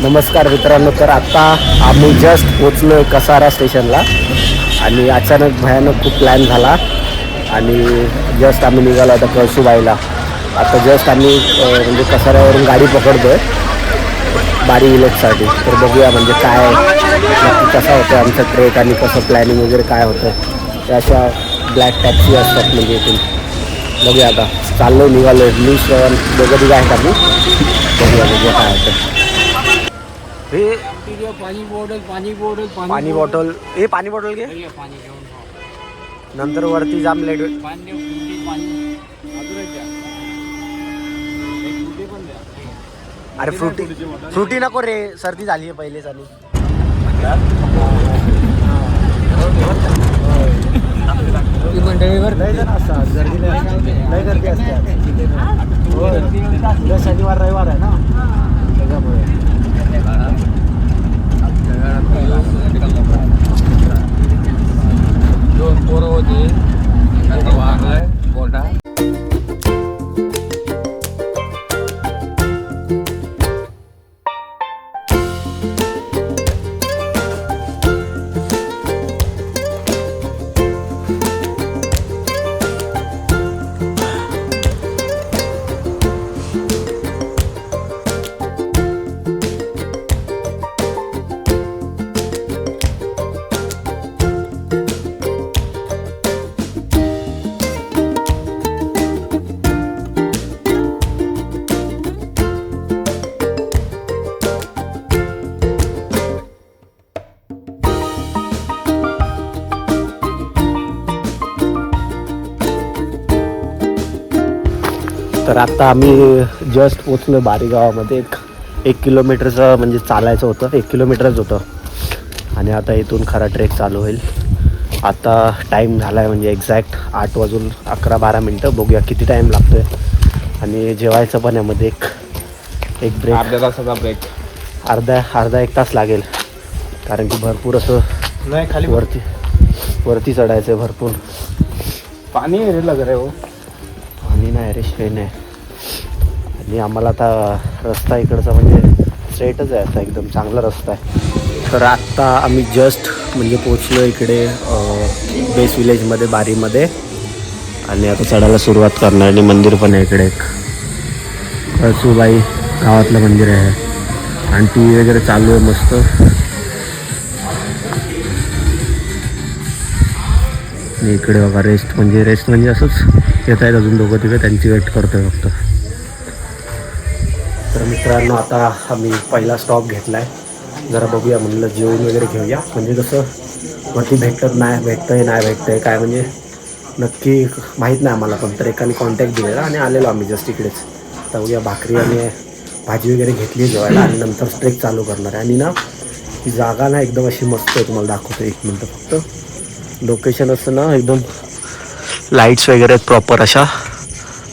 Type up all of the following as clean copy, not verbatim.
नमस्कार मित्रांनो. तर आता आम्ही जस्ट पोचलो कसारा स्टेशनला आणि अचानक भयानक खूप प्लॅन झाला आणि जस्ट आम्ही निघालो आता कळसूबाईला. आता जस्ट आम्ही म्हणजे कसाऱ्यावरून गाडी पकडतो आहे बारी विलेजसाठी. तर बघूया म्हणजे काय नक्की कसा होतं आमचा ट्रेक आणि कसं प्लॅनिंग वगैरे काय होतं. त्या अशा ब्लॅक टॅक्सी असतात म्हणजे इथून. बघूया आता चाललो निघालो मी श्रवण दोघं तिघं आहेत आम्ही. बघूया काय होतं. हे पाणी बॉटल पाणी बॉटल हे पाणी बॉटल घे. नंतर वरती जाम लेट अरे फ्रुटी नको रे, सर्दी झाली आहे पहिलेच. आणि गर्दी असते शनिवार रविवार आहे ना त्याच्यामुळे. दोन पोरं होते वागलाय मोठा. तर आता आम्ही जस्ट पोचलो बारी गावामध्ये. एक किलोमीटरचं म्हणजे चालायचं होतं, 1 किलोमीटरच होतं. आणि आता इथून खरा ट्रेक चालू होईल. आता टाईम झाला आहे म्हणजे एक्झॅक्ट 8:11-12 बघूया किती टाईम लागतो आहे. आणि जेवायचं पण यामध्ये एक ब्रेक, अर्ध्या तासाचा ब्रेक. अर्धा 1 तास लागेल. कारण की भरपूर असं नाही खाली वरती चढायचं आहे भरपूर. पाणी रे लग रे हो. पाणी नाही रे, शेण आहे. आणि आम्हाला आता रस्ता इकडचा म्हणजे स्ट्रेटच आहे, असा एकदम चांगला रस्ता आहे. तर आत्ता आम्ही जस्ट म्हणजे पोचलो इकडे बेस विलेजमध्ये बारीमध्ये. आणि आता चढायला सुरुवात करणार. आणि मंदिर पण आहे इकडे एक कळसूबाई गावातलं मंदिर आहे. आणि टी व्ही वगैरे चालू आहे मस्त. आणि इकडे बघा रेस्ट म्हणजे असंच येत आहेत अजून दोघं तिकडे, त्यांची वेट करतोय फक्त. तर मित्रांनो आता आम्ही पहिला स्टॉप घेतला आहे. जरा बघूया म्हणलं जेवण वगैरे घेऊया. म्हणजे कसं वरती नाही भेटतंय काय म्हणजे नक्की माहीत नाही आम्हाला. पण तर एकाने कॉन्टॅक्ट दिलेला आणि आलेलो आम्ही जस्ट इकडेच. तर बघूया भाकरी आणि भाजी वगैरे घेतली जेवायला आणि नंतर ट्रेक चालू करणार आहे. आणि ना ही जागा ना एकदम अशी मस्त आहे, तुम्हाला दाखवतो 1 मिनटं फक्त. लोकेशन असं ना एकदम लाईट्स वगैरे आहेत प्रॉपर अशा,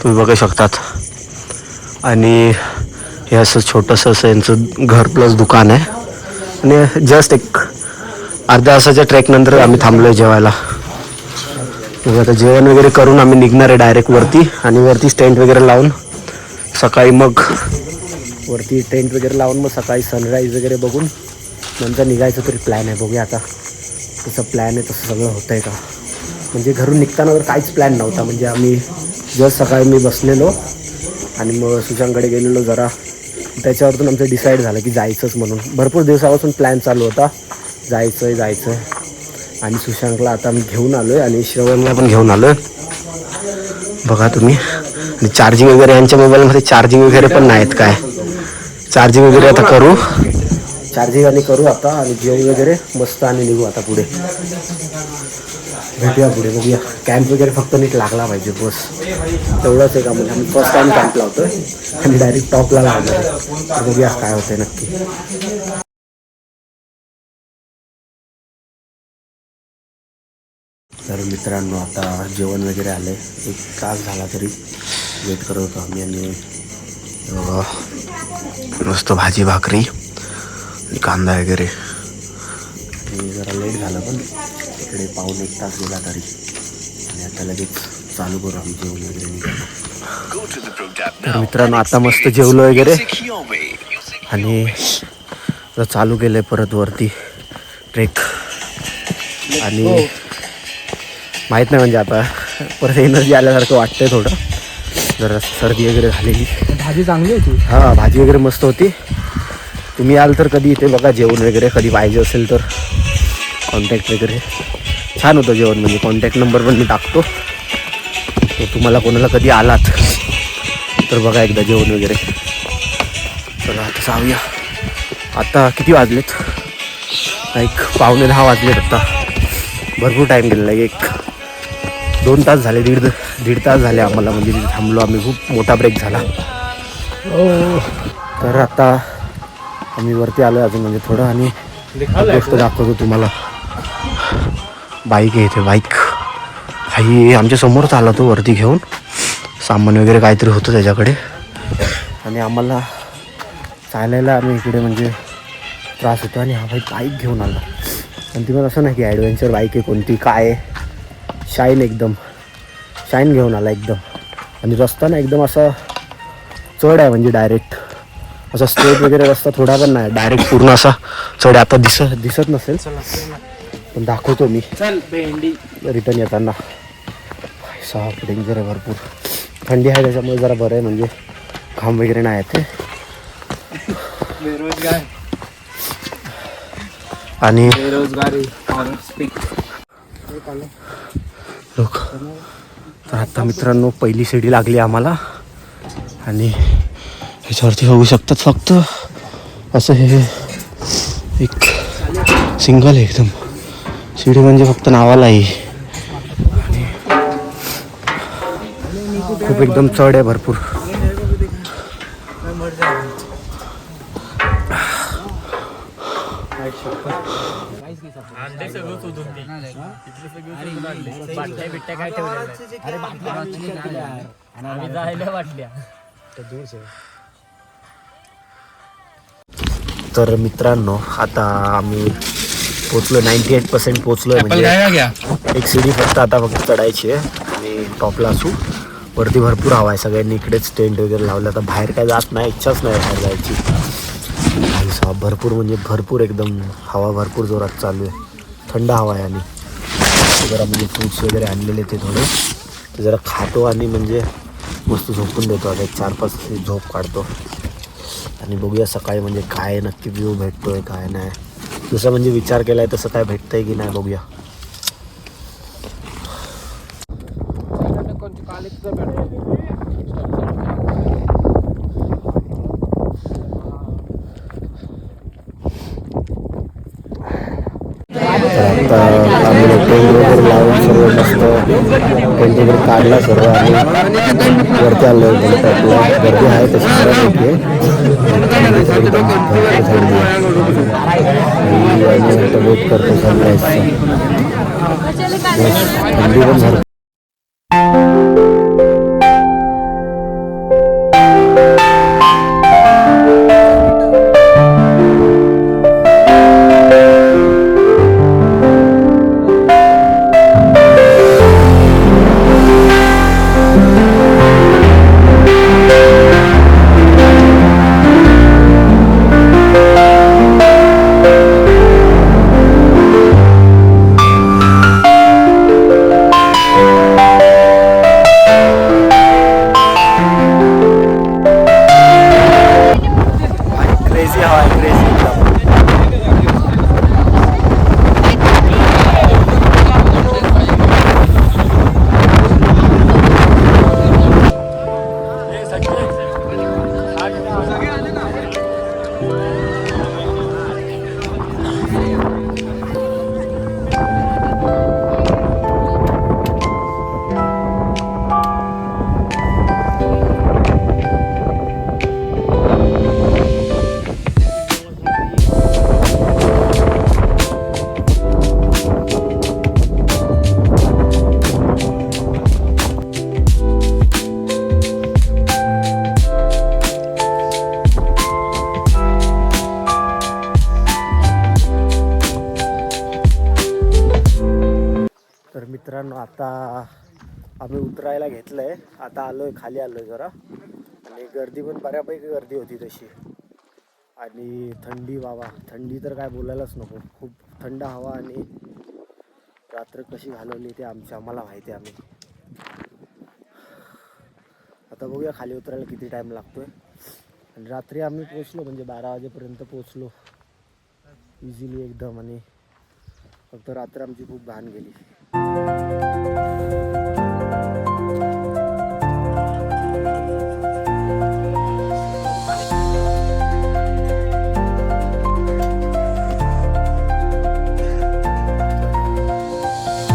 तुम्ही बघू शकतात. आणि हे असं छोटंसं असं यांचं घर प्लस दुकान आहे. आणि जस्ट एक अर्ध्या तासाच्या ट्रेकनंतर आम्ही थांबलो आहे जेवायला. मग आता जेवण वगैरे करून आम्ही निघणार आहे डायरेक्ट वरती. आणि वरती टेंट वगैरे लावून सकाळी मग सकाळी सनराईज वगैरे बघून नंतर निघायचं तरी प्लॅन आहे. बघूया आता तसं प्लॅन आहे तसं सगळं होतं आहे का. म्हणजे घरून निघताना तर काहीच प्लॅन नव्हता. म्हणजे आम्ही जस्ट सकाळी मी बसलेलो आणि मग सुशांतकडे गेलेलो जरा. त्याच्यावरतून आमचं डिसाईड झालं की जायचंच म्हणून. भरपूर दिवसापासून प्लॅन चालू होता जायचं आहे. आणि सुशांतला आता मी घेऊन आलो आहे आणि श्रवणला पण घेऊन आलो आहे बघा तुम्ही. आणि चार्जिंग वगैरे यांच्या मोबाईलमध्ये चार्जिंग वगैरे पण नाहीत काय. चार्जिंग वगैरे आता करू आता आणि जेवण वगैरे मस्त आणि निघू आता पुढे. भेटूया पुढे, बघूया. कॅम्प वगैरे फक्त नीट लागला पाहिजे बस, तेवढंच आहे का. म्हणजे आम्ही फर्स्ट टाईम कॅम्प लावतो आहे आणि डायरेक्ट टॉपला लागलो आहे. बघूया काय होतं आहे नक्की. तर मित्रांनो आता जेवण वगैरे आलं आहे. 1 तास झाला तरी वेट करत होतो आम्ही. आणि मस्त भाजी भाकरी आणि कांदा वगैरे. आणि जरा लेट झालं पण इकडे 1.5 तास गेला तरी. आणि आता लगेच चालू करू आम्ही जेवण वगैरे. तर मित्रांनो आता मस्त जेवलो वगैरे आणि आता चालू केलं आहे परत वरती ट्रेक. आणि माहीत नाही म्हणजे आता परत एनर्जी आल्यासारखं वाटतंय थोडं. जरा सर्दी वगैरे झालेली. भाजी चांगली होती. हां भाजी वगैरे मस्त होती. तुम्ही याल तर कधी इथे बघा जेवण वगैरे कधी पाहिजे असेल तर कॉन्टॅक्ट वगैरे. छान होतं जेवण म्हणजे कॉन्टॅक्ट नंबर पण मी टाकतो. तर तुम्हाला कोणाला कधी आलात तर बघा एकदा जेवण वगैरे. चला आता जाऊया. आता किती वाजलेत? एक 9:45 वाजलेत आता. भरपूर टाईम गेलेला आहे. 1-2 तास झाले. दीड तास झाले आम्हाला म्हणजे तिथे थांबलो आम्ही. खूप मोठा ब्रेक झाला. तर आता आम्ही वरती आलो अजून म्हणजे थोडं. आणि गोष्ट दाखवतो तुम्हाला. बाईक आहे इथे. बाईक काही आमच्या समोरच आला तो वरती घेऊन. सामान वगैरे काहीतरी होतं त्याच्याकडे. आणि आम्हाला चालायला आम्ही इकडे म्हणजे त्रास होतो. आणि हा भाई बाईक घेऊन आला. आणि ती पण असं नाही की ॲडव्हेंचर बाईक आहे कोणती काय आहे. शाईन एकदम शाईन घेऊन आला एकदम. आणि रस्ता ना एकदम असा चढ आहे म्हणजे डायरेक्ट असा स्ट्रेट वगैरे रस्ता थोडा पण नाही. डायरेक्ट पूर्ण असा चढ. आता दिसत नसेल पण दाखवतो मी रिटर्न येताना. साप डेंजर आहे भरपूर. थंडी आहे त्याच्यामुळे जरा बरं आहे म्हणजे घाम वगैरे नाही येते. बेरोजगार आणि बेरोजगारी लोक. तर आता मित्रांनो पहिली शिडी लागली आम्हाला. आणि ह्याच्यावरती होऊ शकतात फक्त असं हे एक सिंगल आहे एकदम. शिडी म्हणजे फक्त नावाला आहे. खूप एकदम चढ आहे भरपूर. तर मित्रांनो आता आम्ही पोचलो. 98% पोचलो आहे. म्हणजे एक सीडी फक्त चढायची आहे. आणि टॉपला असू. वरती भरपूर हवा आहे. सगळ्यांनी इकडेच टेंट वगैरे लावलं. आता बाहेर काय जात नाही. इच्छाच नाही बाहेर जायची. आणि भरपूर म्हणजे भरपूर एकदम हवा भरपूर जोरात चालू आहे. थंड हवा आहे. आणि जरा म्हणजे फ्रूट्स वगैरे आणलेले ते थोडे ते जरा खातो. आणि म्हणजे मस्त झोपून देतो. आता 4-5 झोप काढतो. आणि बघूया सकाळी म्हणजे काय नक्की व्ह्यू भेटतोय काय नाही. जसं म्हणजे विचार केलाय तसं काय भेटतंय की नाही बघूया. तर आता आम्ही टेंट वगैरे लावून सर्व मस्त टेंट वगैरे काढला सर्व. आणि वरती आलो टॉपला. गर्दी आहे तशी बऱ्यापैकी एकदम भरपूर थंडी आहे. वेट करतो सनराईजचा. थंडी पण भरपूर. तर मित्रांनो आता आम्ही उतरायला घेतलं आहे. आता आलो आहे खाली आलो आहे जरा. आणि गर्दी पण बऱ्यापैकी गर्दी होती तशी. आणि थंडी बाबा, थंडी तर काय बोलायलाच नको. खूप थंड हवा आणि रात्र कशी घालवली ते आम्हाला माहिती आहे. आता बघूया खाली उतरायला किती टाईम लागतोय. आणि रात्री आम्ही पोचलो म्हणजे 12 वाजेपर्यंत पोचलो इझिली एकदम. आणि फक्त रात्र आमची खूप घाण गेली.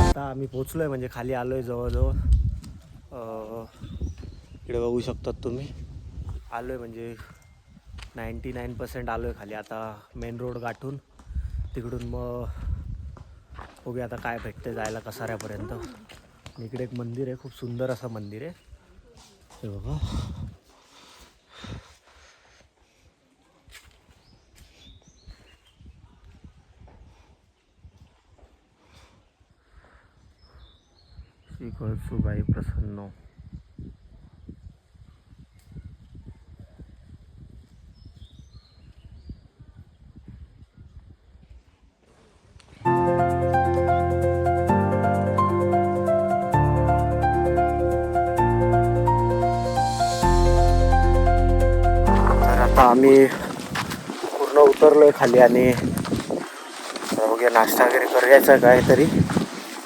आता आम्ही पोचलोय म्हणजे खाली आलोय जवळजवळ. इकडे बघू शकतात तुम्ही. आलोय म्हणजे 99% आलोय खाली. आता मेन रोड गाठून तिकडून मग बघूया आता काय भेटते जायला कसाऱ्यापर्यंत. इकडे एक मंदिर आहे, खूप सुंदर असं मंदिर आहे. हे बघा, श्री कळसुबाई प्रसन्न. तर आता आम्ही पूर्ण उतरलोय खाली आणि बघूया नाश्ता वगैरे करायचा काय तरी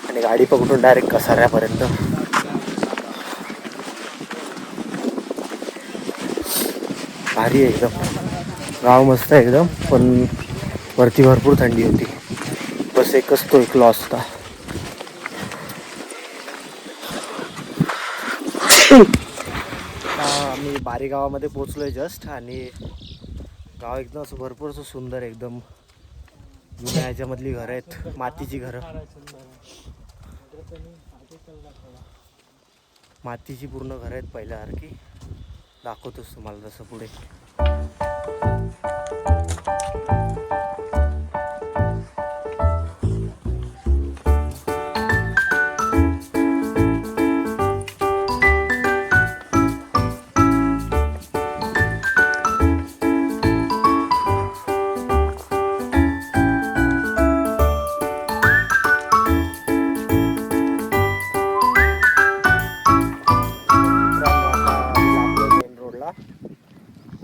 आणि गाडी पकडून डायरेक्ट कसाऱ्यापर्यंत. भारी आहे एकदम, गाव मस्त आहे एकदम. पण वरती भरपूर थंडी होती. बस एकच तो एक लॉस होता. आम्ही बारी गावामध्ये पोचलोय जस्ट. आणि गाव एकदम असं भरपूर असं सुंदर एकदम. जुन्या ह्याच्यामधली घरं आहेत, मातीची घरं, मातीची पूर्ण घरं आहेत पहिल्यासारखी. दाखवतोच तुम्हाला तसं पुढे.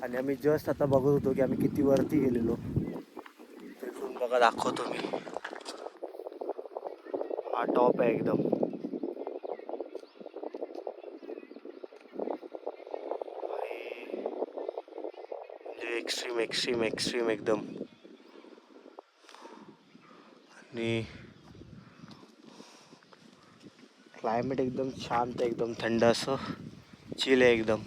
आणि आम्ही जस्ट आता बघत होतो की आम्ही किती वरती गेलेलो. तिथून बघा दाखवतो मी. हा टॉप आहे एकदम. म्हणजे एक्स्ट्रीम एक्स्ट्रीम एक्स्ट्रीम एकदम. आणि क्लायमेट एकदम शांत, एकदम थंड असं चिल आहे एकदम.